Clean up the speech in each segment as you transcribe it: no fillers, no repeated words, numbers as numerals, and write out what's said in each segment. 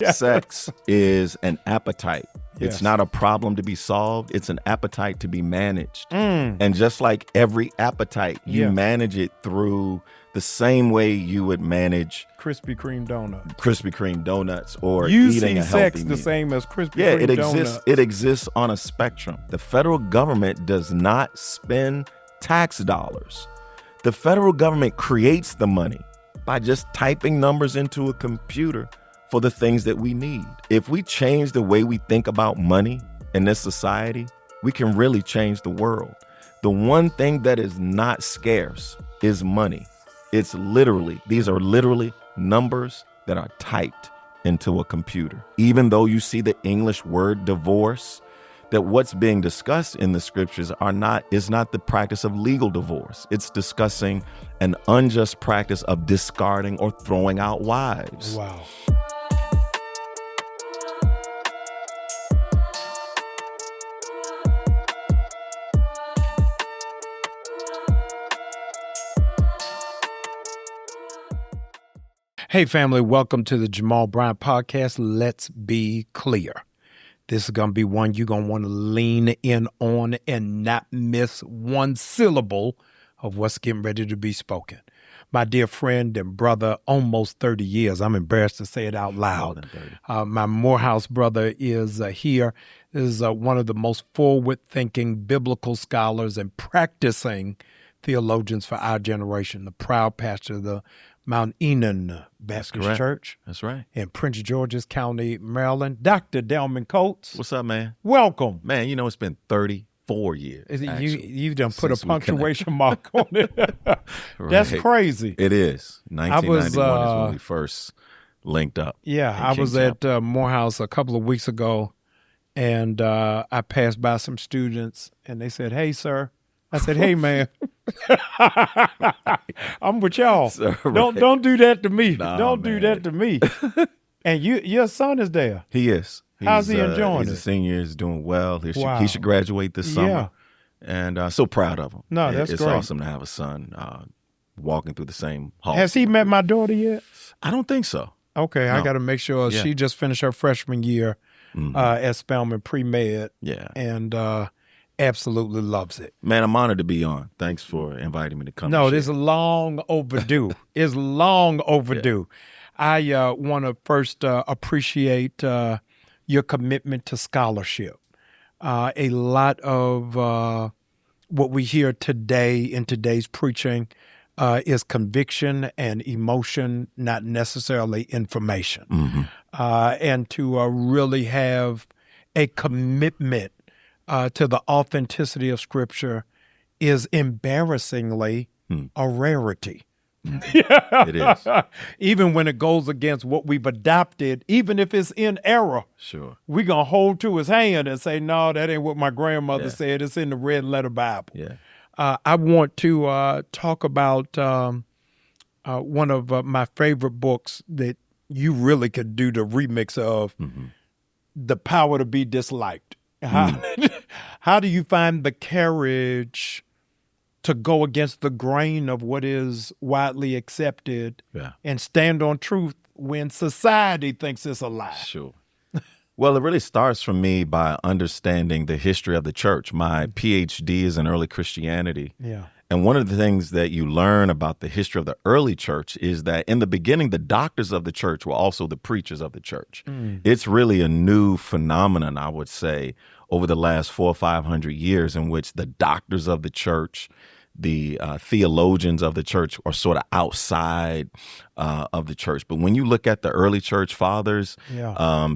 Sex is an appetite. Yes. It's not a problem to be solved. It's an appetite to be managed. And just like every appetite, you manage it through the same way you would manage Krispy Kreme donuts. or you eating a see healthy sex meal. the same as Krispy Kreme it donuts. exists. It exists on a spectrum. The federal government does not spend tax dollars. The federal government creates the money by just typing numbers into a computer for the things that we need. If we change the way we think about money in this society, we can really change the world. The one thing that is not scarce is money. These are literally numbers that are typed into a computer. Even though you see the English word divorce, that what's being discussed in the scriptures is not the practice of legal divorce. It's discussing an unjust practice of discarding or throwing out wives. Wow. Hey, family, welcome to the Jamal Bryant Podcast. Let's be clear. This is going to be one you're going to want to lean in on and not miss one syllable of what's getting ready to be spoken. My dear friend and brother, almost 30 years. I'm embarrassed to say it out loud. My Morehouse brother is here. This is one of the most forward-thinking biblical scholars and practicing theologians for our generation, the proud pastor of the Mount Enon Baptist Church. That's right. In Prince George's County, Maryland. Dr. Delman Coates. What's up, man? Welcome. Man, it's been 34 years. You've done put a punctuation mark on it. That's crazy. It is. 1991 is when we first linked up. Yeah, I was at Morehouse a couple of weeks ago, and I passed by some students, and they said, "Hey, sir." I said, "Hey, man." I'm with y'all. Don't do that to me. Don't do that to me. And your son is there. He is. How's he enjoying it? He's a senior. He's doing well. He should graduate this summer. Yeah. And so proud of him. No, that's it's great. It's awesome to have a son walking through the same hall. Has he met my daughter yet? I don't think so. Okay, No. I got to make sure. She just finished her freshman year at Spelman Pre-Med. Yeah. And absolutely loves it. Man, I'm honored to be on. Thanks for inviting me to come. No, this is long overdue. It's long overdue. Yeah. I want to first appreciate your commitment to scholarship. A lot of what we hear today in today's preaching is conviction and emotion, not necessarily information. And to really have a commitment to the authenticity of Scripture is embarrassingly a rarity. It is. Even when it goes against what we've adopted, even if it's in error, Sure. we're going to hold to his hand and say, no, that ain't what my grandmother said. It's in the red letter Bible. Yeah. I want to talk about one of my favorite books that you really could do the remix of, The Power to Be Disliked. How do you find the courage to go against the grain of what is widely accepted and stand on truth when society thinks it's a lie? Sure. Well, it really starts for me by understanding the history of the church. My PhD is in early Christianity. Yeah. And one of the things that you learn about the history of the early church is that in the beginning, the doctors of the church were also the preachers of the church. It's really a new phenomenon, I would say, over the last 400 or 500 years in which the doctors of the church, the theologians of the church are sort of outside of the church. But when you look at the early church fathers,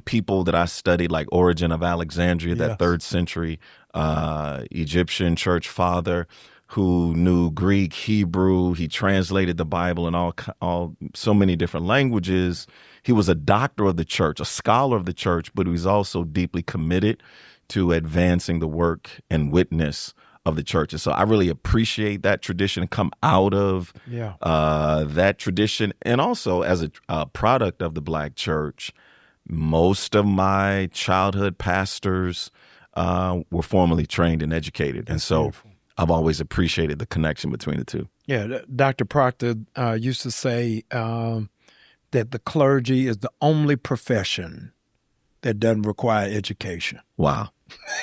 people that I studied like Origen of Alexandria, that 3rd century Egyptian church father, who knew Greek, Hebrew, he translated the Bible in so many different languages. He was a doctor of the church, a scholar of the church, but he was also deeply committed to advancing the work and witness of the church. And so I really appreciate that tradition, come out of that tradition. And also as a product of the Black church, most of my childhood pastors were formally trained and educated. And so beautiful. I've always appreciated the connection between the two. Yeah, Dr. Proctor used to say that that the clergy is the only profession that doesn't require education. Wow.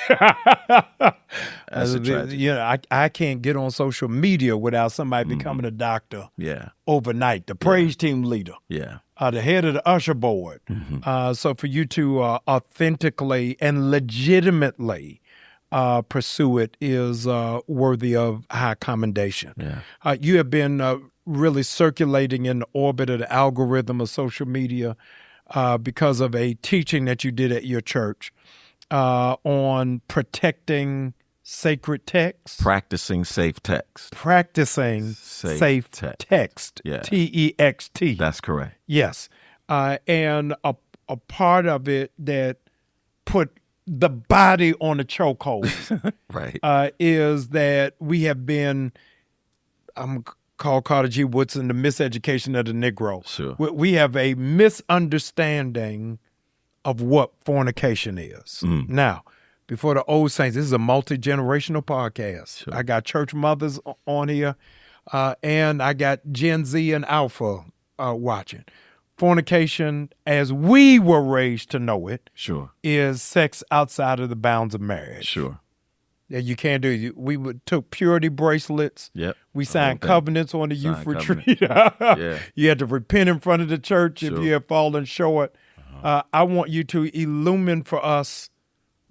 That's a tragedy. You know, I can't get on social media without somebody becoming a doctor overnight. The praise team leader, the head of the usher board. So for you to authentically and legitimately pursue it is worthy of high commendation. You have been really circulating in the orbit of the algorithm of social media because of a teaching that you did at your church on protecting sacred text. Practicing safe text. Practicing safe text. T-E-X-T. That's correct. Yes. And a part of it that put the body on a chokehold right. Is that we have been, I'm called Carter G. Woodson, the miseducation of the Negro. Sure. We have a misunderstanding of what fornication is. Now, before the old saints, this is a multi-generational podcast. Sure. I got church mothers on here, and I got Gen Z and Alpha watching. Fornication, as we were raised to know it, is sex outside of the bounds of marriage. Sure. Yeah, you can't do it. We took purity bracelets. Yep. We signed covenants on the youth retreat. You had to repent in front of the church if you had fallen short. I want you to illumine for us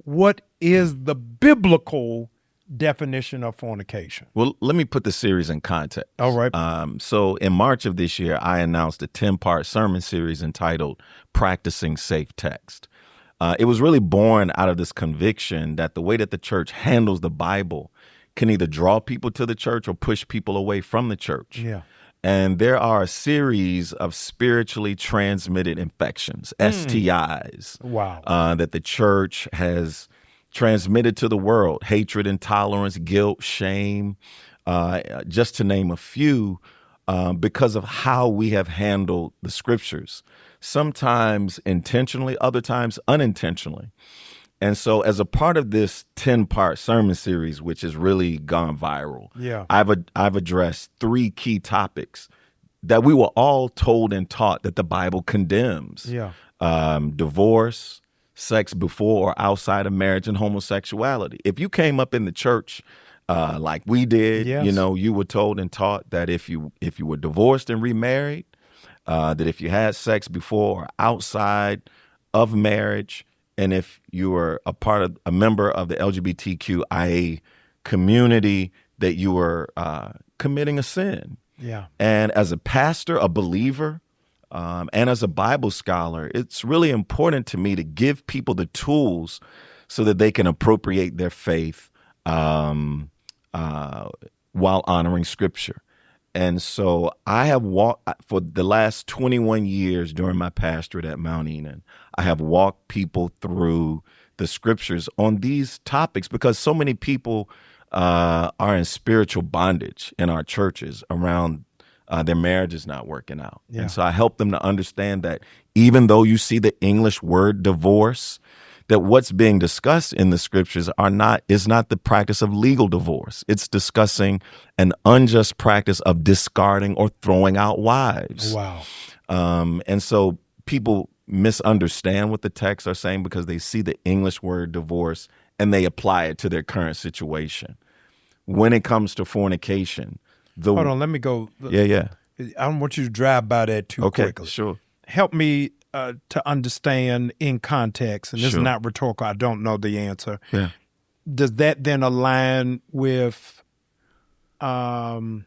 what is the biblical definition of fornication. Well, let me put the series in context. All right. So in March of this year, I announced a 10-part sermon series entitled Practicing Safe Text. It was really born out of this conviction that the way that the church handles the Bible can either draw people to the church or push people away from the church. Yeah. And there are a series of spiritually transmitted infections, STIs, that the church has transmitted to the world: hatred, intolerance, guilt, shame, just to name a few, because of how we have handled the scriptures, sometimes intentionally, other times unintentionally. And so as a part of this 10-part sermon series, which has really gone viral, I've addressed 3 key topics that we were all told and taught that the Bible condemns. Divorce, sex before or outside of marriage, and homosexuality. If you came up in the church like we did, you were told and taught that if you were divorced and remarried, that if you had sex before or outside of marriage, and if you were a member of the LGBTQIA community, that you were committing a sin. And as a pastor, a believer, and as a Bible scholar, it's really important to me to give people the tools so that they can appropriate their faith while honoring Scripture. And so I have walked for the last 21 years during my pastorate at Mount Enon. I have walked people through the Scriptures on these topics because so many people are in spiritual bondage in our churches around their marriage is not working out. And so I help them to understand that even though you see the English word divorce, that what's being discussed in the Scriptures is not the practice of legal divorce. It's discussing an unjust practice of discarding or throwing out wives. And so people misunderstand what the texts are saying because they see the English word divorce and they apply it to their current situation. When it comes to fornication, hold on, let me go. I don't want you to drive by that too quickly. Sure. Help me to understand in context, and this is not rhetorical, I don't know the answer. Does that then align with the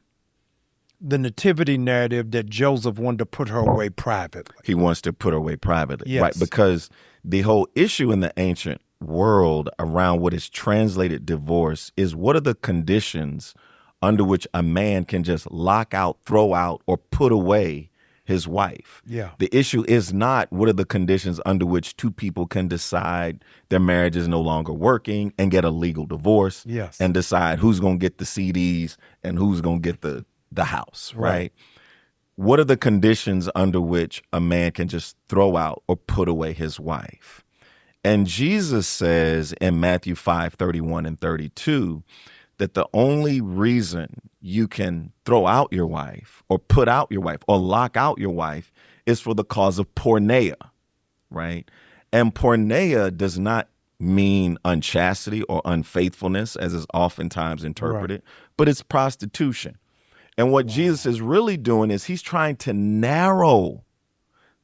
nativity narrative that Joseph wanted to put her away privately? He wants to put her away privately, right? Because the whole issue in the ancient world around what is translated divorce is what are the conditions under which a man can just lock out, throw out, or put away his wife. The issue is not what are the conditions under which two people can decide their marriage is no longer working and get a legal divorce and decide who's going to get the CDs and who's going to get the house, right? What are the conditions under which a man can just throw out or put away his wife? And Jesus says in Matthew 5:31 and 32 that the only reason you can throw out your wife or put out your wife or lock out your wife is for the cause of porneia, right? And porneia does not mean unchastity or unfaithfulness, as is oftentimes interpreted, but it's prostitution. And what Jesus is really doing is he's trying to narrow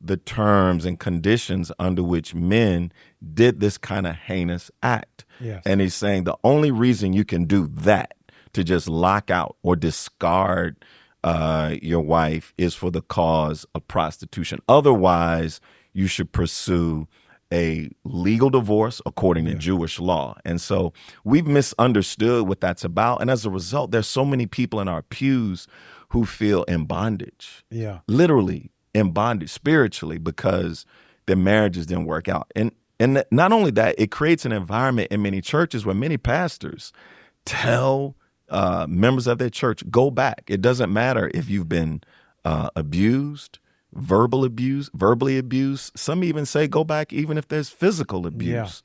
the terms and conditions under which men did this kind of heinous act. Yes. And he's saying the only reason you can do that, to just lock out or discard your wife, is for the cause of prostitution. Otherwise, you should pursue a legal divorce according to Jewish law. And so we've misunderstood what that's about. And as a result, there's so many people in our pews who feel in bondage. Yeah. Literally in bondage spiritually because their marriages didn't work out. And not only that, it creates an environment in many churches where many pastors tell members of their church, go back. It doesn't matter if you've been abused, verbally abused. Some even say go back even if there's physical abuse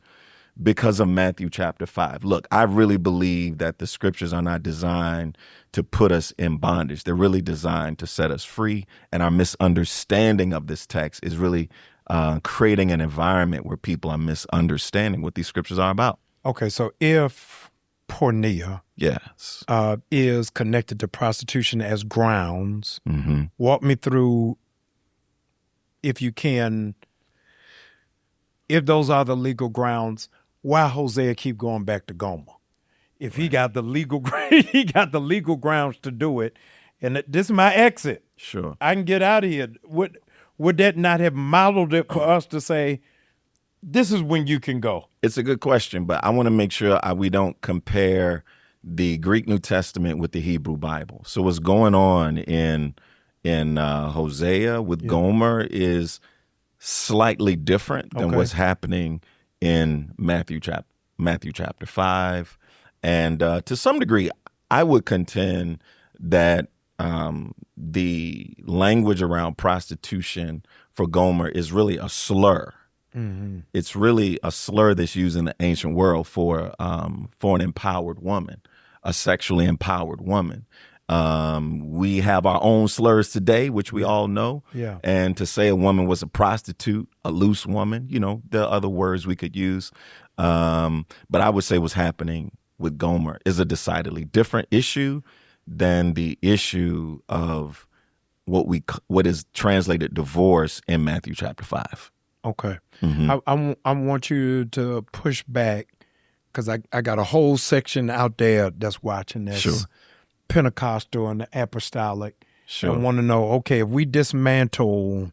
because of Matthew chapter 5. Look, I really believe that the scriptures are not designed to put us in bondage. They're really designed to set us free. And our misunderstanding of this text is really creating an environment where people are misunderstanding what these scriptures are about. Okay, so if porneia is connected to prostitution as grounds, walk me through, if you can, if those are the legal grounds, why Hosea keep going back to Gomer? If he got the legal grounds to do it, and this is my exit. Sure. I can get out of here. Would that not have modeled it for us to say, this is when you can go? It's a good question, but I want to make sure we don't compare the Greek New Testament with the Hebrew Bible. So what's going on in Hosea with Gomer is slightly different than what's happening in Matthew chapter 5. And to some degree, I would contend that the language around prostitution for Gomer is really a slur. It's really a slur that's used in the ancient world for an empowered woman, a sexually empowered woman. We have our own slurs today, which we all know. Yeah. And to say a woman was a prostitute, a loose woman, there are other words we could use. But I would say what's happening with Gomer is a decidedly different issue than the issue of what is translated divorce in Matthew chapter 5. Okay. I want you to push back because I got a whole section out there that's watching this. Sure. Pentecostal and the apostolic. Sure. I want to know, okay, if we dismantle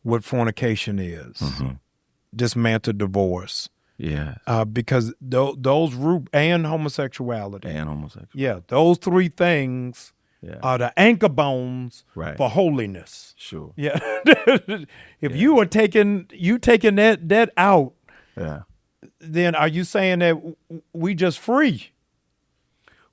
what fornication is, dismantle divorce. Yeah. Because those root and homosexuality. Yeah, those three things are the anchor bones for holiness. Sure. Yeah. If you are taking that out, then are you saying that we just free?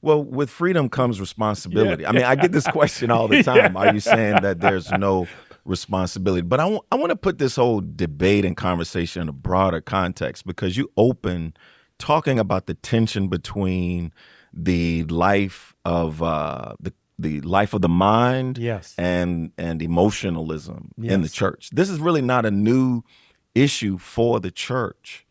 Well, with freedom comes responsibility. I mean, I get this question all the time. Are you saying that there's no responsibility? But I want to put this whole debate and conversation in a broader context because you open talking about the tension between the life of the life of the mind and emotionalism in the church. This is really not a new issue for the church.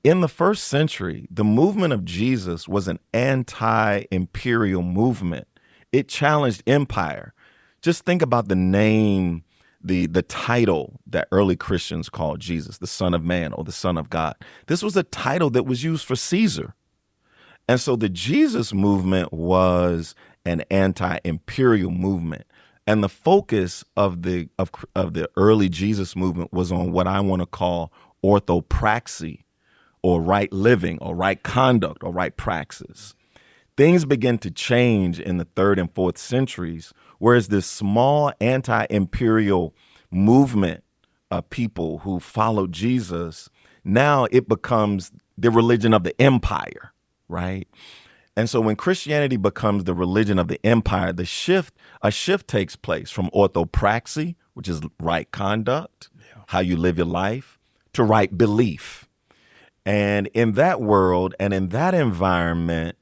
In the first century, the movement of Jesus was an anti-imperial movement. It challenged empire. Just think about the name, the title that early Christians called Jesus, the Son of Man or the Son of God. This was a title that was used for Caesar. And so the Jesus movement was an anti-imperial movement. And the focus of the early Jesus movement was on what I want to call orthopraxy, or right living, or right conduct, or right praxis. Things begin to change in the 3rd and 4th centuries, whereas this small anti-imperial movement of people who followed Jesus, now it becomes the religion of the empire, right? And so when Christianity becomes the religion of the empire, a shift takes place from orthopraxy, which is right conduct, how you live your life, to right belief. And in that world and in that environment,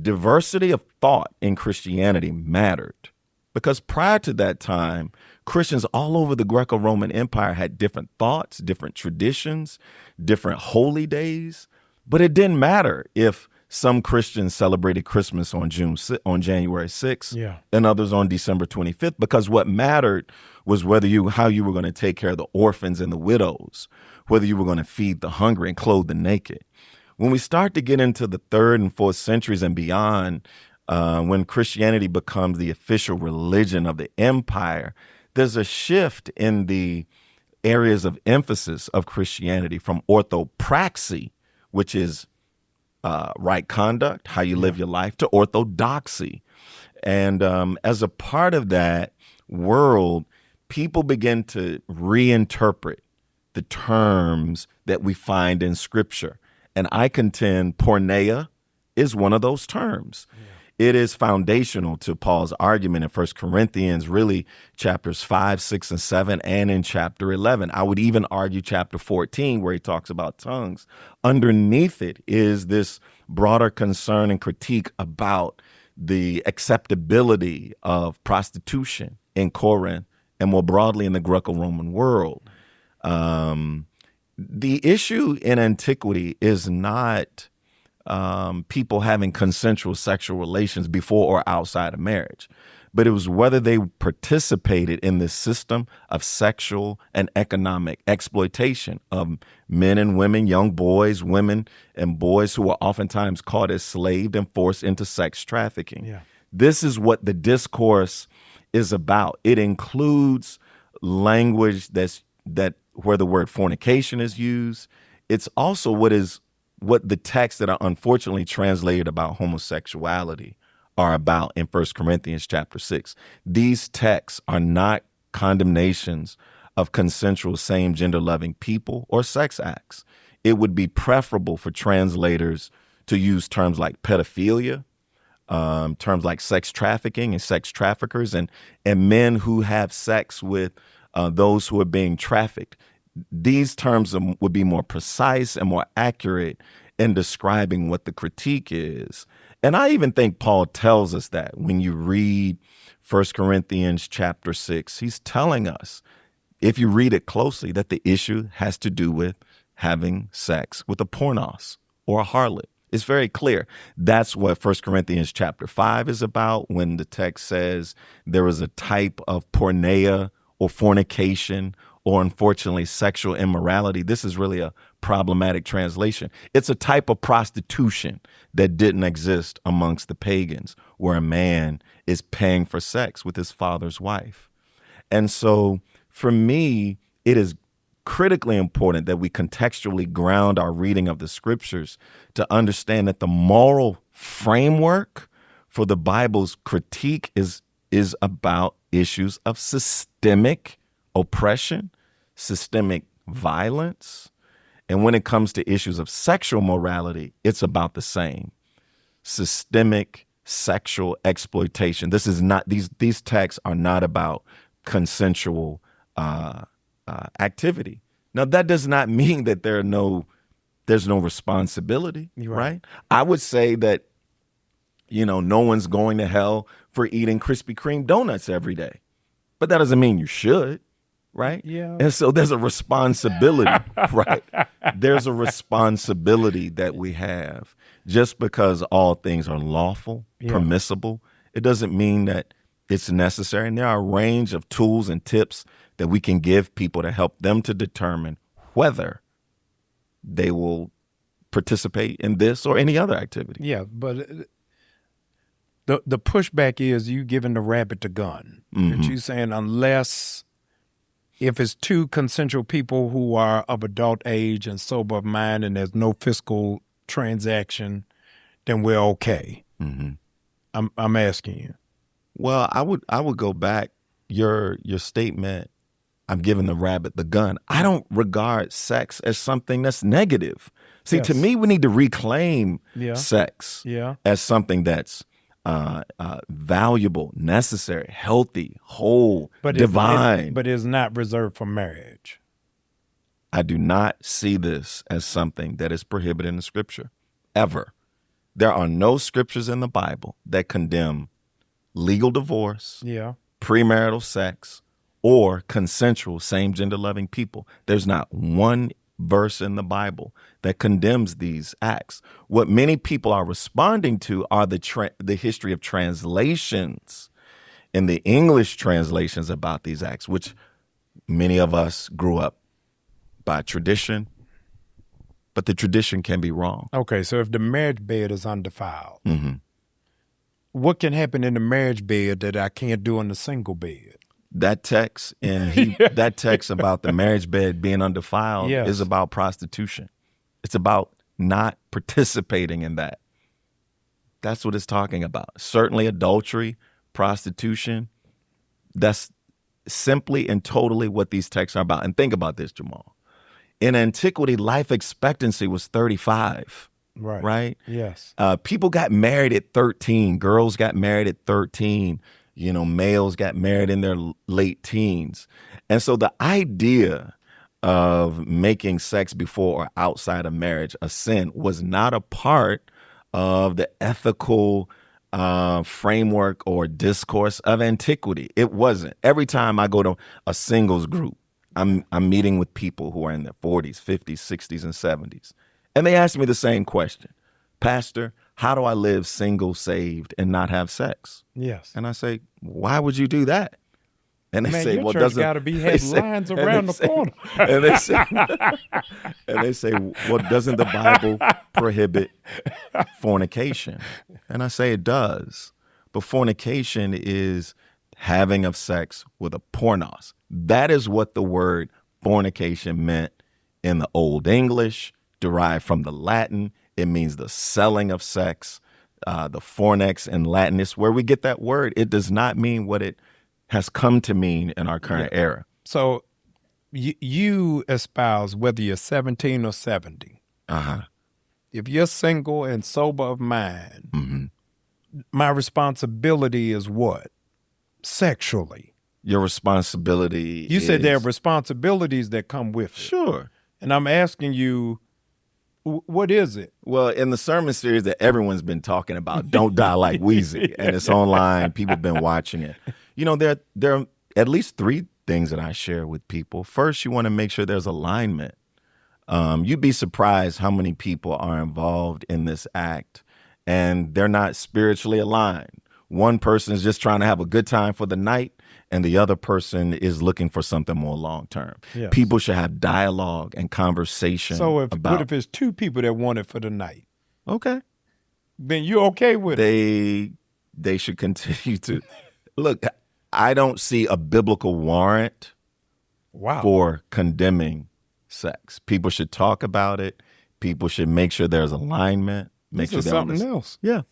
diversity of thought in Christianity mattered. Because prior to that time, Christians all over the Greco-Roman Empire had different thoughts, different traditions, different holy days. But it didn't matter if some Christians celebrated Christmas on January 6th and others on December 25th, because what mattered was how you were going to take care of the orphans and the widows, whether you were going to feed the hungry and clothe the naked. When we start to get into the 3rd and 4th centuries and beyond, when Christianity becomes the official religion of the empire, there's a shift in the areas of emphasis of Christianity from orthopraxy, which is right conduct, how you live your life, to orthodoxy. And as a part of that world, people begin to reinterpret the terms that we find in Scripture. And I contend porneia is one of those terms. It is foundational to Paul's argument in 1 Corinthians, really chapters 5, 6, and 7, and in chapter 11. I would even argue chapter 14, where he talks about tongues. Underneath it is this broader concern and critique about the acceptability of prostitution in Corinth and more broadly in the Greco-Roman world. The issue in antiquity is not people having consensual sexual relations before or outside of marriage, but it was whether they participated in this system of sexual and economic exploitation of men and women, young boys, women and boys who were oftentimes caught as slaved and forced into sex trafficking. This is what the discourse is about. It includes language that where the word fornication is used. It's also what the texts that are unfortunately translated about homosexuality are about in 1 Corinthians chapter 6. These texts are not condemnations of consensual same-gender loving people or sex acts. It would be preferable for translators to use terms like pedophilia, terms like sex trafficking and sex traffickers, and men who have sex with those who are being trafficked. These terms would be more precise and more accurate in describing what the critique is. And I even think Paul tells us that when you read 1 Corinthians chapter 6, he's telling us, if you read it closely, that the issue has to do with having sex with a pornos or a harlot. It's very clear. That's what 1 Corinthians chapter 5 is about when the text says there is a type of porneia or fornication or unfortunately sexual immorality. This is really a problematic translation. It's a type of prostitution that didn't exist amongst the pagans, where a man is paying for sex with his father's wife. And so for me, it is critically important that we contextually ground our reading of the scriptures to understand that the moral framework for the Bible's critique is about issues of systemic oppression, systemic violence. And when it comes to issues of sexual morality, it's about the same. Systemic sexual exploitation. This is not, these texts are not about consensual activity. Now, that does not mean that there's no responsibility, right? I would say that, no one's going to hell for eating Krispy Kreme donuts every day, but that doesn't mean you should, right? Yeah. And so there's a responsibility, right? There's a responsibility that we have. Just because all things are lawful, permissible, it doesn't mean that it's necessary. And there are a range of tools and tips that we can give people to help them to determine whether they will participate in this or any other activity. Yeah, but the pushback is you giving the rabbit the gun. Mm-hmm. And you saying if it's two consensual people who are of adult age and sober of mind and there's no fiscal transaction, then we're okay. Mm-hmm. I'm asking you. Well, I would go back your statement. I'm giving the rabbit the gun. I don't regard sex as something that's negative. See, to me, we need to reclaim sex as something that's valuable, necessary, healthy, whole, divine. But it's not reserved for marriage. I do not see this as something that is prohibited in the scripture, ever. There are no scriptures in the Bible that condemn legal divorce, Yeah. premarital sex, or consensual same-gender loving people. There's not one verse in the Bible that condemns these acts. What many people are responding to are the history of translations in the English translations about these acts, which many of us grew up by tradition, but the tradition can be wrong. Okay, so if the marriage bed is undefiled, Mm-hmm. what can happen in the marriage bed that I can't do in the single bed? That text that text about the marriage bed being undefiled Yes. is about prostitution. It's about not participating in that. That's what it's talking about. Certainly adultery, prostitution. That's simply and totally what these texts are about. And think about this, Jamal. In antiquity, life expectancy was 35. Right? Yes. People got married at 13. Girls got married at 13. Males got married in their late teens. And so the idea of making sex before or outside of marriage a sin was not a part of the ethical framework or discourse of antiquity. It wasn't. Every time I go to a singles group, I'm meeting with people who are in their 40s, 50s, 60s, and 70s. And they ask me the same question. Pastor, how do I live single, saved, and not have sex? Yes. And I say, why would you do that? And they say, your well, church doesn't got to be have lines around the corner. And they say, well, doesn't the Bible prohibit fornication? And I say it does. But fornication is having of sex with a pornos. That is what the word fornication meant in the Old English, derived from the Latin. It means the selling of sex. The fornex in Latin is where we get that word. It does not mean what it has come to mean in our current era. So you espouse, whether you're 17 or 70, if you're single and sober of mind, my responsibility is what? Sexually. Your responsibility You said there are responsibilities that come with it. Sure. And I'm asking you, what is it? Well, in the sermon series that everyone's been talking about, Don't Die Like Weezy, and it's online, people have been watching it. There are at least three things that I share with people. First, you want to make sure there's alignment. You'd be surprised how many people are involved in this act, and they're not spiritually aligned. One person is just trying to have a good time for the night, and the other person is looking for something more long-term. Yes. People should have dialogue and conversation. So what if it's two people that want it for the night? Okay. Then you're okay with it? They should continue to. Look, I don't see a biblical warrant for condemning sex. People should talk about it. People should make sure there's alignment. Make this sure is something else. Yeah.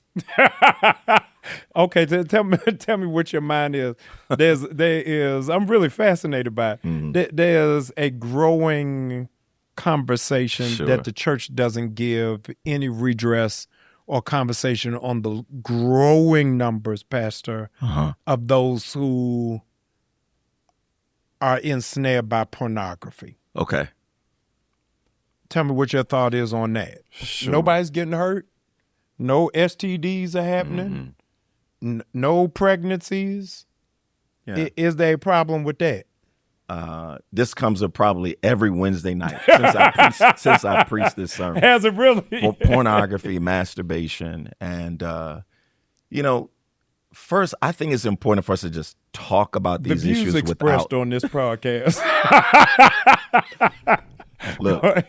Okay, tell me what your mind is. There is. I'm really fascinated by it. Mm-hmm. There's a growing conversation that the church doesn't give any redress or conversation on the growing numbers, Pastor, of those who are ensnared by pornography. Okay. Tell me what your thought is on that. Sure. Nobody's getting hurt. No STDs are happening. No pregnancies. Yeah. Is there a problem with that? This comes up probably every Wednesday night since I preached this sermon. Has it really? For pornography, masturbation, and first, I think it's important for us to just talk about these issues the views expressed on this podcast. Look,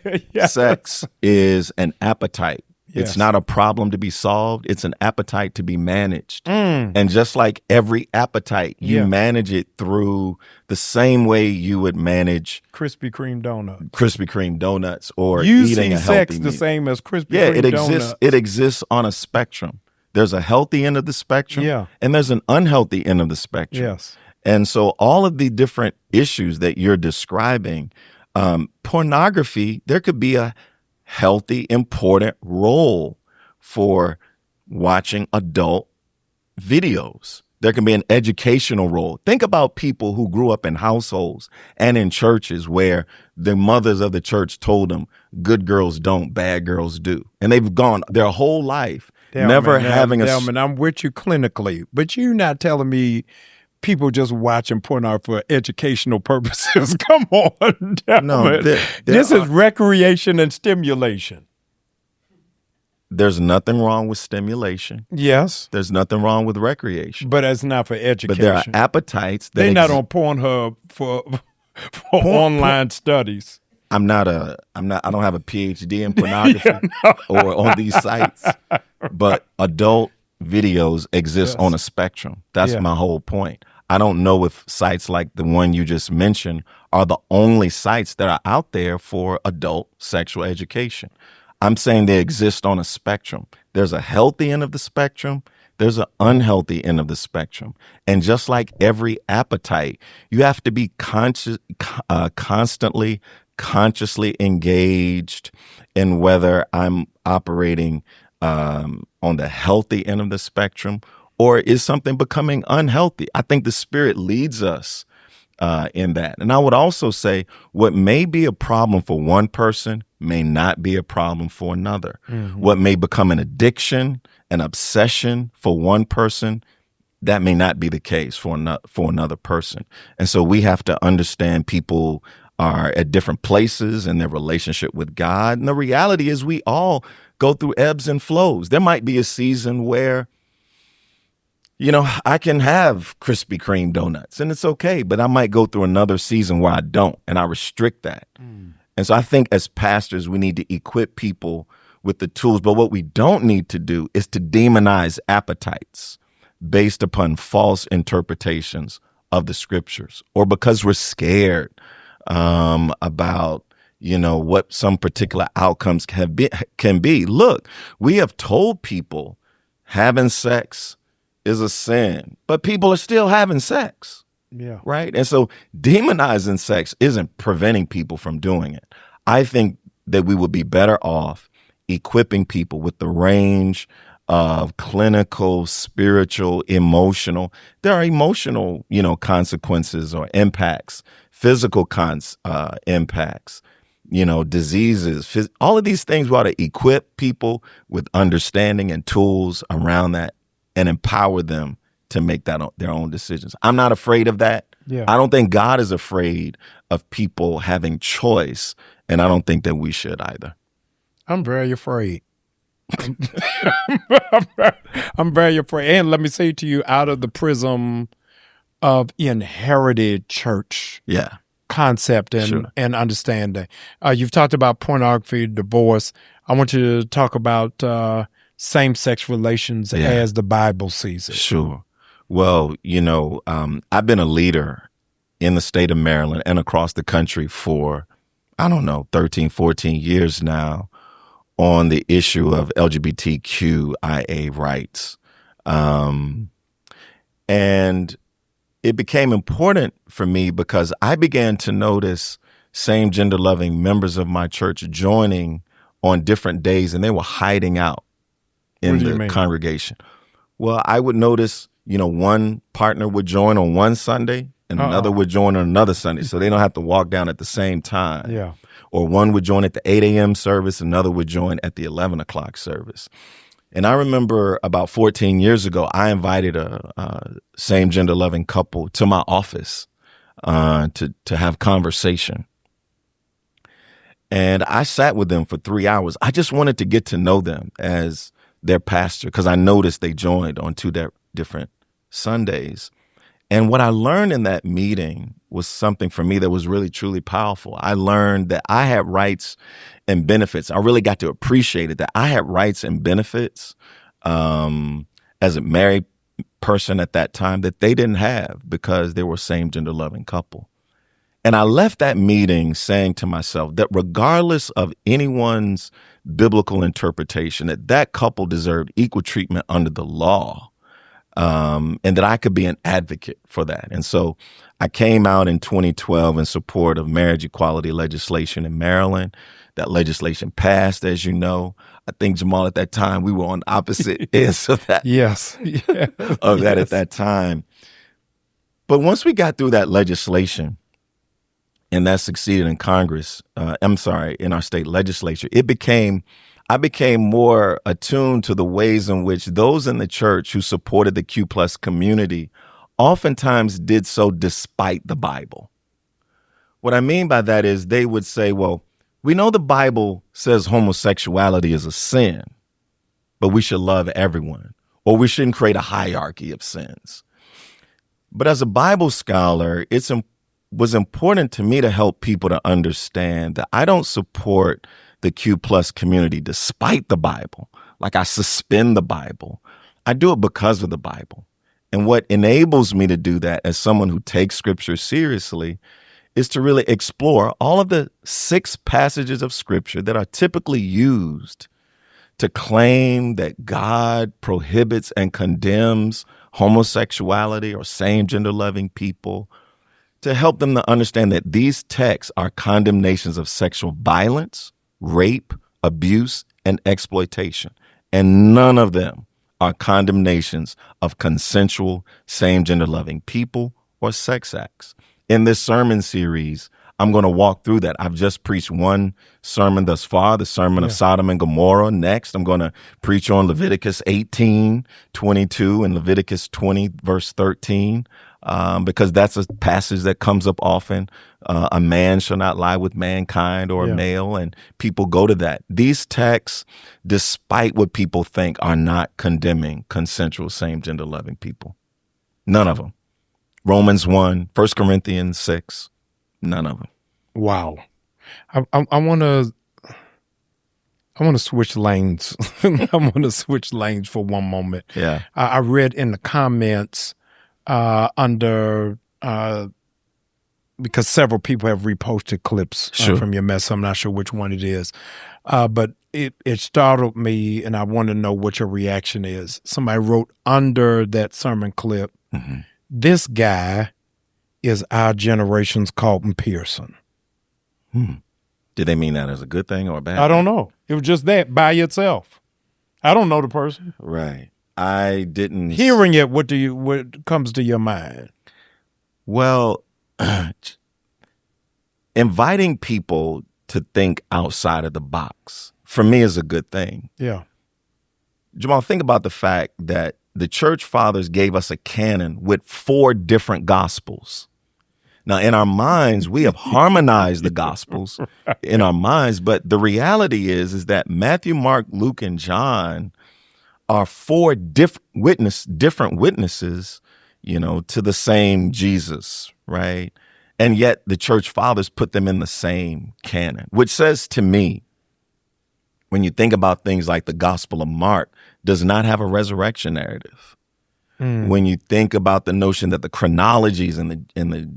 sex is an appetite. Yes. It's not a problem to be solved. It's an appetite to be managed. And just like every appetite, you manage it through the same way you would manage Krispy Kreme donuts or you eating a healthy meal. You see sex the same as Krispy Kreme donuts. It exists on a spectrum. There's a healthy end of the spectrum and there's an unhealthy end of the spectrum. Yes. And so all of the different issues that you're describing, pornography, there could be a healthy, important role for watching adult videos. There can be an educational role. Think about people who grew up in households and in churches where the mothers of the church told them, good girls don't, bad girls do. And they've gone their whole life never having a... Delman, I'm with you clinically, but you're not telling me people just watching pornography for educational purposes. Come on, Delman. No, this is recreation and stimulation. There's nothing wrong with stimulation. Yes. There's nothing wrong with recreation. But that's not for education. But there are appetites that they're not on Pornhub for online studies. I don't have a PhD in pornography or on these sites, but adult videos exist on a spectrum. That's my whole point. I don't know if sites like the one you just mentioned are the only sites that are out there for adult sexual education. I'm saying they exist on a spectrum. There's a healthy end of the spectrum. There's an unhealthy end of the spectrum. And just like every appetite, you have to be constantly, consciously engaged in whether I'm operating on the healthy end of the spectrum or is something becoming unhealthy. I think the Spirit leads us in that. And I would also say what may be a problem for one person may not be a problem for another. Mm-hmm. What may become an addiction, an obsession for one person, that may not be the case for another person. And so we have to understand people are at different places in their relationship with God. And the reality is we all go through ebbs and flows. There might be a season where, I can have Krispy Kreme donuts and it's okay, but I might go through another season where I don't, and I restrict that. And so I think as pastors, we need to equip people with the tools. But what we don't need to do is to demonize appetites based upon false interpretations of the scriptures or because we're scared about, what some particular outcomes can be. Look, we have told people having sex is a sin, but people are still having sex. Yeah. Right. And so demonizing sex isn't preventing people from doing it. I think that we would be better off equipping people with the range of clinical, spiritual, emotional. There are emotional, consequences or impacts, physical impacts, diseases, all of these things. We ought to equip people with understanding and tools around that and empower them to make that their own decisions. I'm not afraid of that. Yeah. I don't think God is afraid of people having choice, and I don't think that we should either. I'm very afraid. I'm very afraid. And let me say to you, out of the prism of inherited church concept and understanding, you've talked about pornography, divorce. I want you to talk about same-sex relations as the Bible sees it. Sure. Well, I've been a leader in the state of Maryland and across the country for, 13, 14 years now on the issue of LGBTQIA rights. And it became important for me because I began to notice same-gender loving members of my church joining on different days, and they were hiding out in the congregation. Well, I would notice, one partner would join on one Sunday and another would join on another Sunday. So they don't have to walk down at the same time. Yeah. Or one would join at the 8 a.m. service, another would join at the 11 o'clock service. And I remember about 14 years ago, I invited a same gender loving couple to my office to have conversation. And I sat with them for 3 hours. I just wanted to get to know them as their pastor because I noticed they joined on two different Sundays. And what I learned in that meeting was something for me that was really, truly powerful. I learned that I had rights and benefits. I really got to appreciate it, that I had rights and benefits as a married person at that time that they didn't have because they were same gender loving couple. And I left that meeting saying to myself that regardless of anyone's biblical interpretation, that couple deserved equal treatment under the law. And that I could be an advocate for that. And so I came out in 2012 in support of marriage equality legislation in Maryland. That legislation passed, as you know. I think, Jamal, at that time, we were on opposite ends of that. At that time. But once we got through that legislation and that succeeded in Congress, in our state legislature, it became, I became more attuned to the ways in which those in the church who supported the Q plus community oftentimes did so despite the Bible. What I mean by that is they would say, well, we know the Bible says homosexuality is a sin, but we should love everyone, or we shouldn't create a hierarchy of sins. But as a Bible scholar, it was important to me to help people to understand that I don't support the Q plus community despite the Bible. Like I suspend the Bible. I do it because of the Bible. And what enables me to do that as someone who takes scripture seriously is to really explore all of the 6 passages of scripture that are typically used to claim that God prohibits and condemns homosexuality or same-gender loving people, to help them to understand that these texts are condemnations of sexual violence, rape, abuse, and exploitation. And none of them are condemnations of consensual, same-gender loving people or sex acts. In this sermon series, I'm going to walk through that. I've just preached one sermon thus far, the sermon of Sodom and Gomorrah. Next, I'm going to preach on Leviticus 18:22 and Leviticus 20, verse 13, because that's a passage that comes up often. A man shall not lie with mankind or a male, and people go to that. These texts, despite what people think, are not condemning consensual same-gender loving people. None of them. Romans 1, 1 Corinthians 6, none of them. Wow. I want to switch lanes. I want to switch lanes for one moment. Yeah. I read in the comments under because several people have reposted clips from your mess. I'm not sure which one it is, but it startled me, and I want to know what your reaction is. Somebody wrote under that sermon clip, this guy is our generation's Carlton Pearson. Did they mean that as a good thing or a bad thing? I don't know. It was just that by itself. I don't know the person. Right. I didn't. Hearing it, what comes to your mind? Well, inviting people to think outside of the box, for me, is a good thing. Yeah. Jamal, think about the fact that the church fathers gave us a canon with 4 different gospels. Now, in our minds, we have harmonized the gospels in our minds, but the reality is that Matthew, Mark, Luke, and John are 4 different witnesses, to the same Jesus, right? And yet the church fathers put them in the same canon, which says to me, when you think about things like the Gospel of Mark, does not have a resurrection narrative. When you think about the notion that the chronologies and the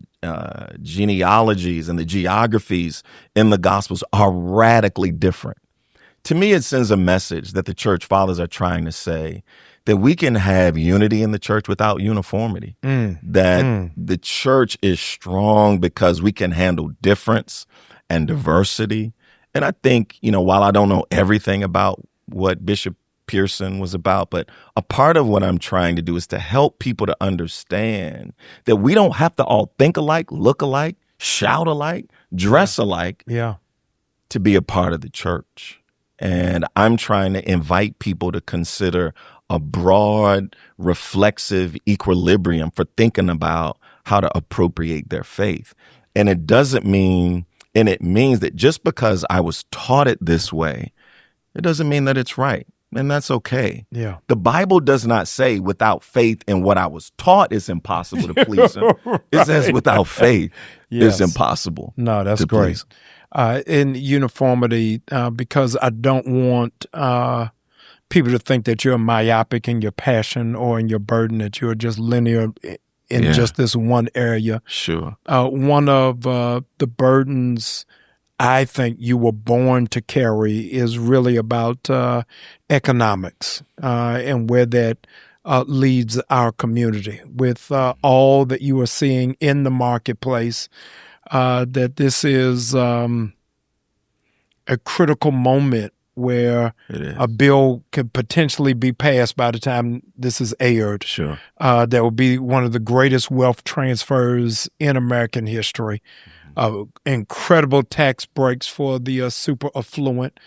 genealogies and the geographies in the Gospels are radically different. To me, it sends a message that the church fathers are trying to say that we can have unity in the church without uniformity, that the church is strong because we can handle difference and diversity. And I think, while I don't know everything about what Bishop Pearson was about, but a part of what I'm trying to do is to help people to understand that we don't have to all think alike, look alike, shout alike, dress alike to be a part of the church. And I'm trying to invite people to consider a broad, reflexive equilibrium for thinking about how to appropriate their faith. And it means that just because I was taught it this way, it doesn't mean that it's right. And that's okay. Yeah. The Bible does not say without faith in what I was taught it's impossible to please him. Right. It says without faith it's impossible. No, that's great. In uniformity, because I don't want people to think that you're myopic in your passion or in your burden, that you're just linear in just this one area. Sure. One of the burdens I think you were born to carry is really about economics and where that leads our community with all that you are seeing in the marketplace, that this is a critical moment where a bill could potentially be passed by the time this is aired. Sure. That will be one of the greatest wealth transfers in American history. Incredible tax breaks for the super affluent,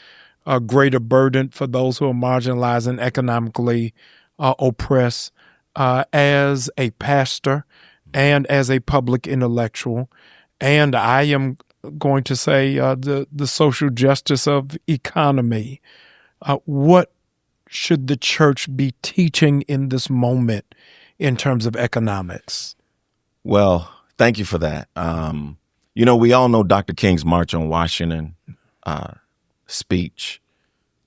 a greater burden for those who are marginalized and economically oppressed. As a pastor and as a public intellectual, and I am going to say the social justice of economy, what should the church be teaching in this moment in terms of economics? Well, thank you for that. We all know Dr. King's March on Washington speech,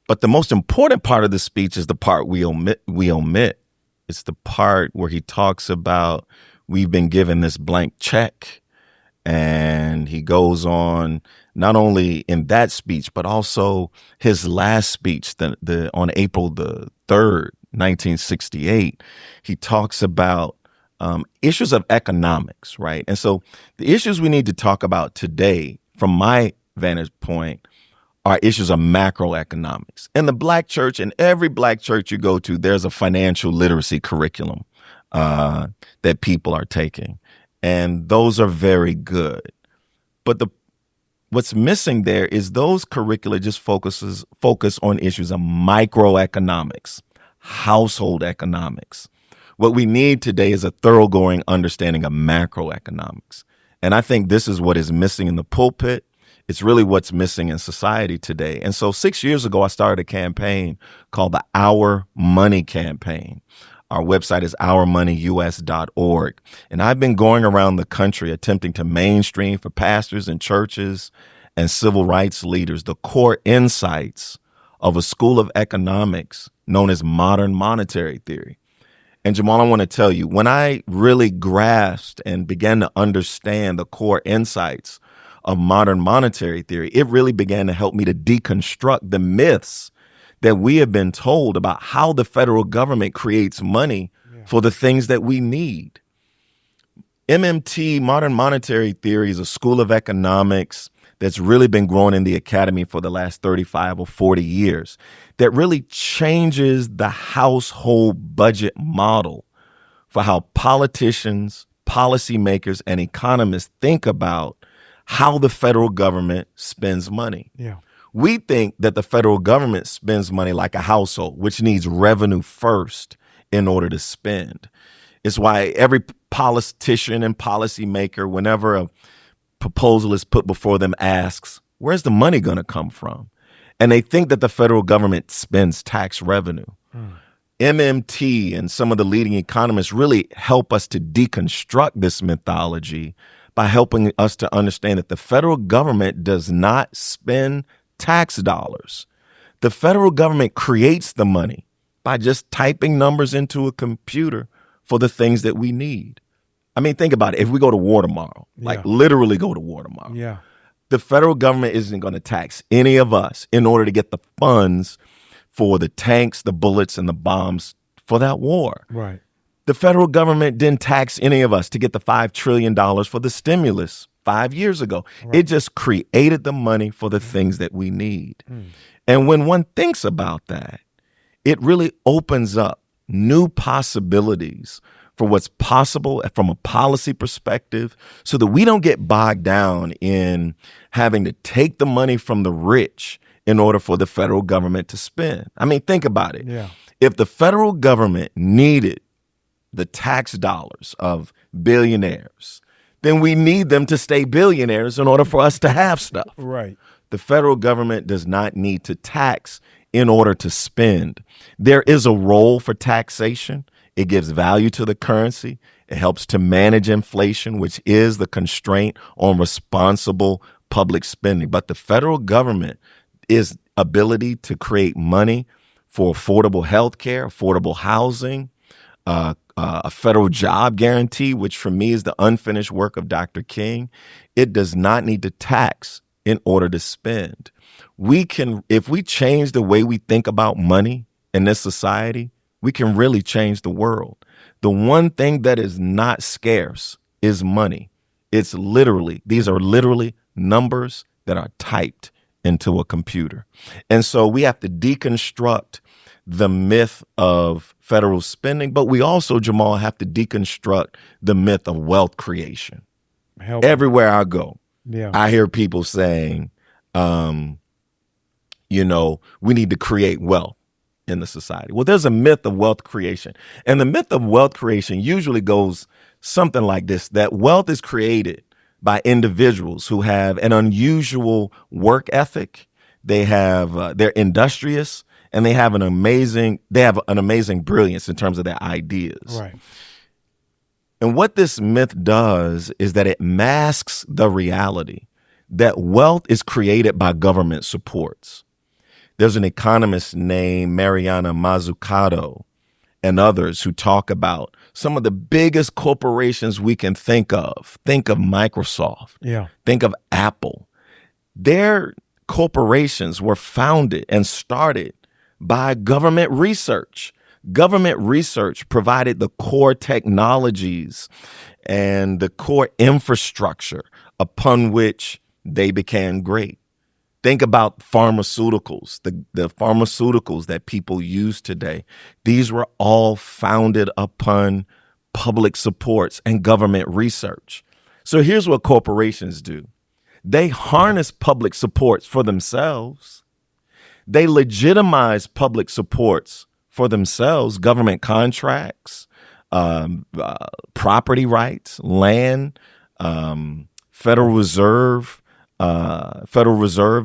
but the most important part of the speech is the part we omit. It's the part where he talks about we've been given this blank check, and he goes on not only in that speech but also his last speech on April the 3rd, 1968. He talks about issues of economics, right? And so the issues we need to talk about today, from my vantage point, are issues of macroeconomics. In the Black church, in every Black church you go to, there's a financial literacy curriculum that people are taking, and those are very good. But what's missing there is those curricula just focus on issues of microeconomics, household economics. What we need today is a thoroughgoing understanding of macroeconomics. And I think this is what is missing in the pulpit. It's really what's missing in society today. And so 6 years ago, I started a campaign called the Our Money Campaign. Our website is ourmoneyus.org. And I've been going around the country attempting to mainstream for pastors and churches and civil rights leaders the core insights of a school of economics known as modern monetary theory. And Jamal, I want to tell you, when I really grasped and began to understand the core insights of modern monetary theory, it really began to help me to deconstruct the myths that we have been told about how the federal government creates money for the things that we need. MMT, modern monetary theory, is a school of economics that's really been growing in the academy for the last 35 or 40 years that really changes the household budget model for how politicians, policymakers, and economists think about how the federal government spends money. Yeah. We think that the federal government spends money like a household, which needs revenue first in order to spend. It's why every politician and policymaker, whenever a proposal is put before them, asks, where's the money going to come from? And they think that the federal government spends tax revenue. MMT and some of the leading economists really help us to deconstruct this mythology by helping us to understand that the federal government does not spend tax dollars. The federal government creates the money by just typing numbers into a computer for the things that we need. I mean, think about it. If we go to war tomorrow, like literally go to war tomorrow, the federal government isn't going to tax any of us in order to get the funds for the tanks, the bullets, and the bombs for that war. Right. The federal government didn't tax any of us to get the $5 trillion for the stimulus 5 years ago. Right. It just created the money for the things that we need. And when one thinks about that, it really opens up new possibilities for what's possible from a policy perspective, so that we don't get bogged down in having to take the money from the rich in order for the federal government to spend. I mean, think about it. Yeah. If the federal government needed the tax dollars of billionaires, then we need them to stay billionaires in order for us to have stuff. Right. The federal government does not need to tax in order to spend. There is a role for taxation. It gives value to the currency. It helps to manage inflation, which is the constraint on responsible public spending. But the federal government is ability to create money for affordable health care, affordable housing, a federal job guarantee, which for me is the unfinished work of Dr. King. It does not need to tax in order to spend. We can, if we change the way we think about money in this society, we can really change the world. The one thing that is not scarce is money. These are literally numbers that are typed into a computer. And so we have to deconstruct the myth of federal spending, but we also, Jamal, have to deconstruct the myth of wealth creation. Everywhere I go, I hear people saying, we need to create wealth in the society. Well, there's a myth of wealth creation. And the myth of wealth creation usually goes something like this, that wealth is created by individuals who have an unusual work ethic. They're industrious, and they have an amazing brilliance in terms of their ideas. Right. And what this myth does is that it masks the reality that wealth is created by government supports. There's an economist named Mariana Mazzucato and others who talk about some of the biggest corporations we can think of. Think of Microsoft. Yeah. Think of Apple. Their corporations were founded and started by government research. Government research provided the core technologies and the core infrastructure upon which they became great. Think about pharmaceuticals, the pharmaceuticals that people use today. These were all founded upon public supports and government research. So here's what corporations do. They harness public supports for themselves. They legitimize public supports for themselves, government contracts, property rights, land, Federal Reserve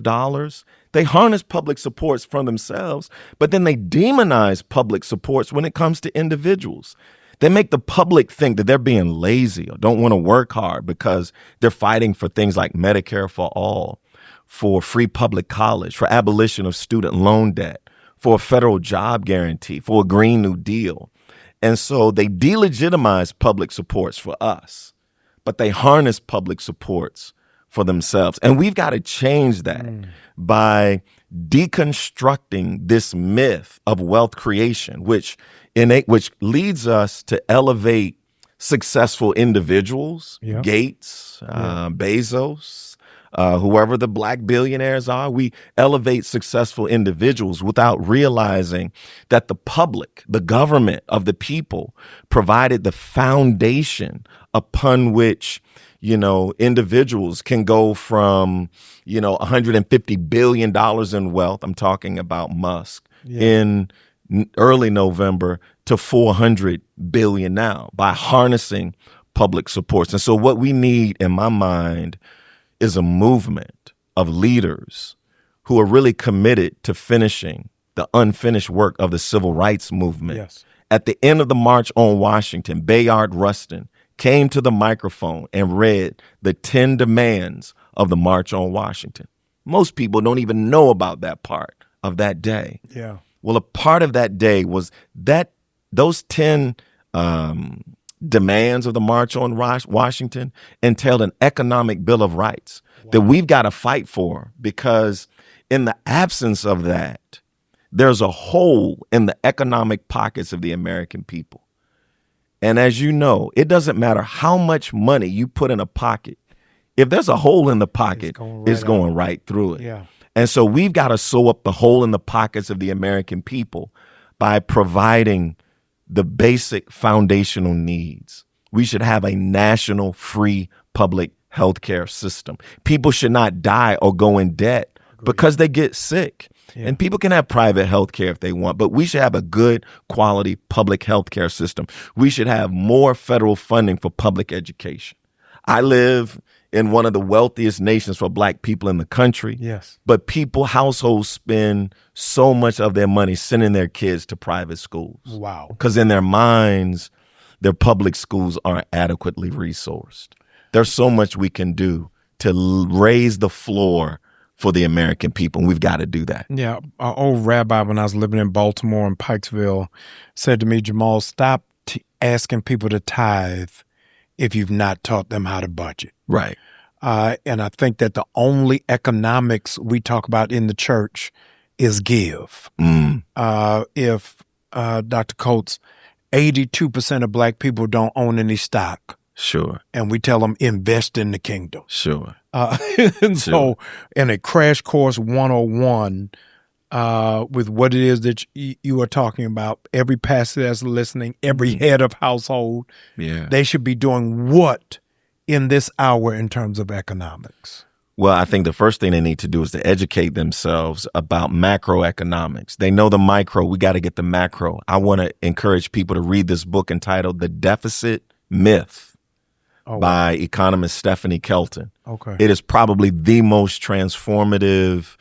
dollars. They harness public supports from themselves, but then they demonize public supports when it comes to individuals. They make the public think that they're being lazy or don't want to work hard because they're fighting for things like Medicare for all, for free public college, for abolition of student loan debt, for a federal job guarantee, for a Green New Deal. And so they delegitimize public supports for us, but they harness public supports for themselves. And we've got to change that by deconstructing this myth of wealth creation, which leads us to elevate successful individuals, Gates, Bezos, whoever the black billionaires are. We elevate successful individuals without realizing that the public, the government of the people, provided the foundation upon which individuals can go from, $150 billion in wealth. I'm talking about Musk in early November to 400 billion now by harnessing public supports. And so what we need, in my mind, is a movement of leaders who are really committed to finishing the unfinished work of the civil rights movement. Yes. At the end of the March on Washington, Bayard Rustin came to the microphone and read the 10 demands of the March on Washington. Most people don't even know about that part of that day. Yeah. Well, a part of that day was that those 10 demands of the March on Washington entailed an economic bill of rights that we've got to fight for, because in the absence of that, there's a hole in the economic pockets of the American people. And as you know, it doesn't matter how much money you put in a pocket. If there's a hole in the pocket, it's going right through it. Yeah. And so we've got to sew up the hole in the pockets of the American people by providing the basic foundational needs. We should have a national free public healthcare system. People should not die or go in debt because they get sick. Yeah. And people can have private health care if they want, but we should have a good quality public health care system. We should have more federal funding for public education. I live in one of the wealthiest nations for black people in the country. Yes. But households spend so much of their money sending their kids to private schools. Wow. Because in their minds, their public schools aren't adequately resourced. There's so much we can do to raise the floor for the American people, and we've got to do that. Yeah. An old rabbi, when I was living in Baltimore and Pikesville, said to me, Jamal, stop asking people to tithe if you've not taught them how to budget. Right. And I think that the only economics we talk about in the church is give. If Dr. Coates, 82% of black people don't own any stock. Sure. And we tell them invest in the kingdom. Sure. And so in a Crash Course 101, with what it is that you are talking about, every pastor that's listening, every head of household, they should be doing what in this hour in terms of economics? Well, I think the first thing they need to do is to educate themselves about macroeconomics. They know the micro. We got to get the macro. I want to encourage people to read this book entitled The Deficit Myth by economist Stephanie Kelton. Okay. It is probably the most transformative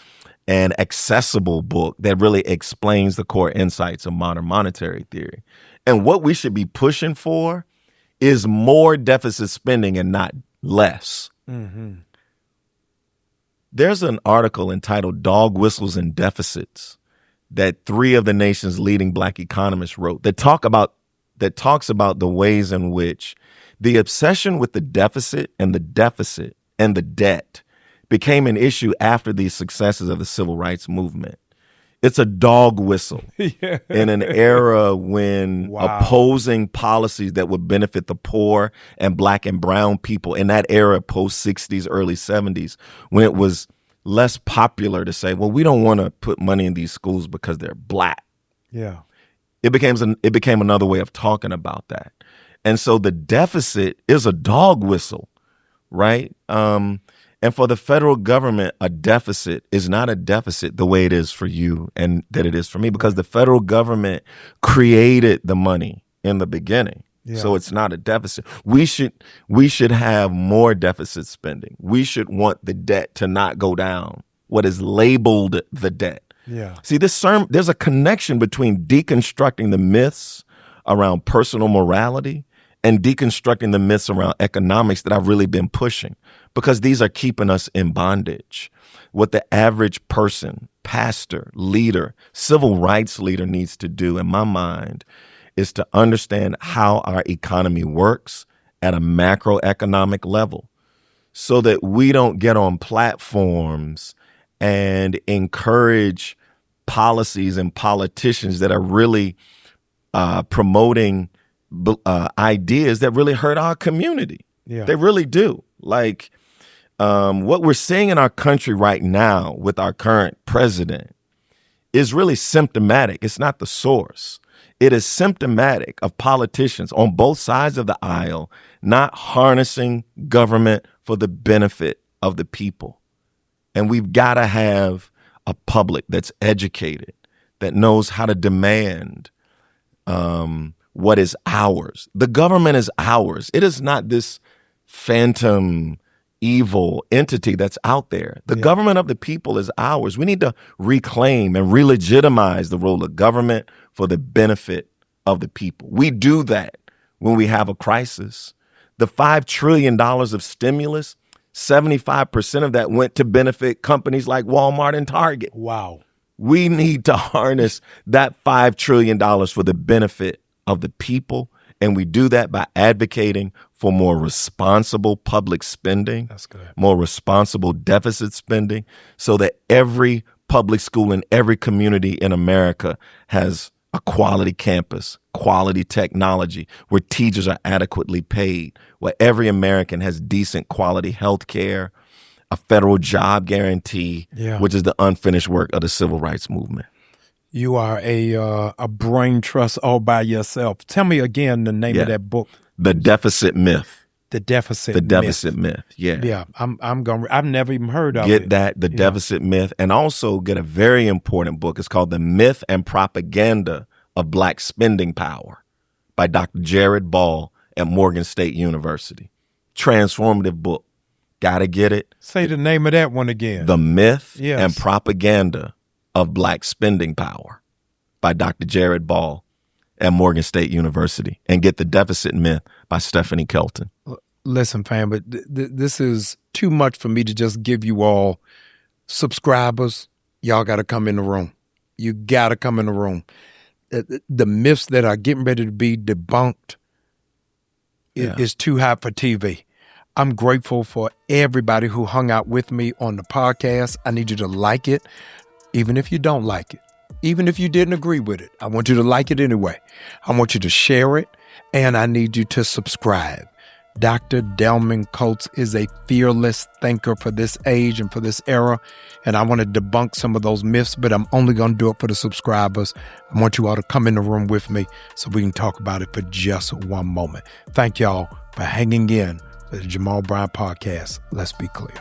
and accessible book that really explains the core insights of modern monetary theory. And what we should be pushing for is more deficit spending and not less. Mm-hmm. There's an article entitled Dog Whistles and Deficits that 3 of the nation's leading Black economists wrote that talks about the ways in which the obsession with the deficit and the debt became an issue after the successes of the civil rights movement. It's a dog whistle in an era when opposing policies that would benefit the poor and Black and brown people in that era, post-60s, early 70s, when it was less popular to say, well, we don't want to put money in these schools because they're Black. Yeah. It became another way of talking about that. And so the deficit is a dog whistle, right? And for the federal government, a deficit is not a deficit the way it is for you and that it is for me, because the federal government created the money in the beginning. Yeah. So it's not a deficit. We should have more deficit spending. We should want the debt to not go down, what is labeled the debt. Yeah. See, there's a connection between deconstructing the myths around personal morality and deconstructing the myths around economics that I've really been pushing, because these are keeping us in bondage. What the average person, pastor, leader, civil rights leader needs to do, in my mind, is to understand how our economy works at a macroeconomic level so that we don't get on platforms and encourage policies and politicians that are really promoting ideas that really hurt our community. Yeah. They really do. Like what we're seeing in our country right now with our current president is really symptomatic. It's not the source. It is symptomatic of politicians on both sides of the aisle not harnessing government for the benefit of the people. And we've got to have a public that's educated, that knows how to demand what is ours. The government is ours. It is not this phantom evil entity that's out there. The government of the people is ours. We need to reclaim and re-legitimize the role of government for the benefit of the people. We do that when we have a crisis. The $5 trillion of stimulus, 75% of that went to benefit companies like Walmart and Target. Wow. We need to harness that $5 trillion for the benefit of the people. And we do that by advocating for more responsible public spending, That's good. More responsible deficit spending, so that every public school in every community in America has a quality campus, quality technology, where teachers are adequately paid, where every American has decent quality health care, a federal job guarantee, which is the unfinished work of the civil rights movement. You are a brain trust all by yourself. Tell me again the name of that book. The Deficit Myth. The Deficit Myth. The Deficit Myth. Yeah. Yeah. I've never even heard of it. Get that, The Deficit Myth, and also get a very important book. It's called The Myth and Propaganda of Black Spending Power by Dr. Jared Ball at Morgan State University. Transformative book. Gotta get it. Say the name of that one again. The Myth and Propaganda of Black Spending Power by Dr. Jared Ball at Morgan State University. And get The Deficit Myth by Stephanie Kelton. Listen, fam, but this is too much for me to just give you all subscribers. Y'all got to come in the room. You got to come in the room. The myths that are getting ready to be debunked is too hot for TV. I'm grateful for everybody who hung out with me on the podcast. I need you to like it, even if you don't like it, even if you didn't agree with it. I want you to like it anyway. I want you to share it, and I need you to subscribe. Dr. Delman Coates is a fearless thinker for this age and for this era, and I want to debunk some of those myths, but I'm only going to do it for the subscribers. I want you all to come in the room with me so we can talk about it for just one moment. Thank y'all for hanging in for the Jamal Bryant Podcast. Let's be clear.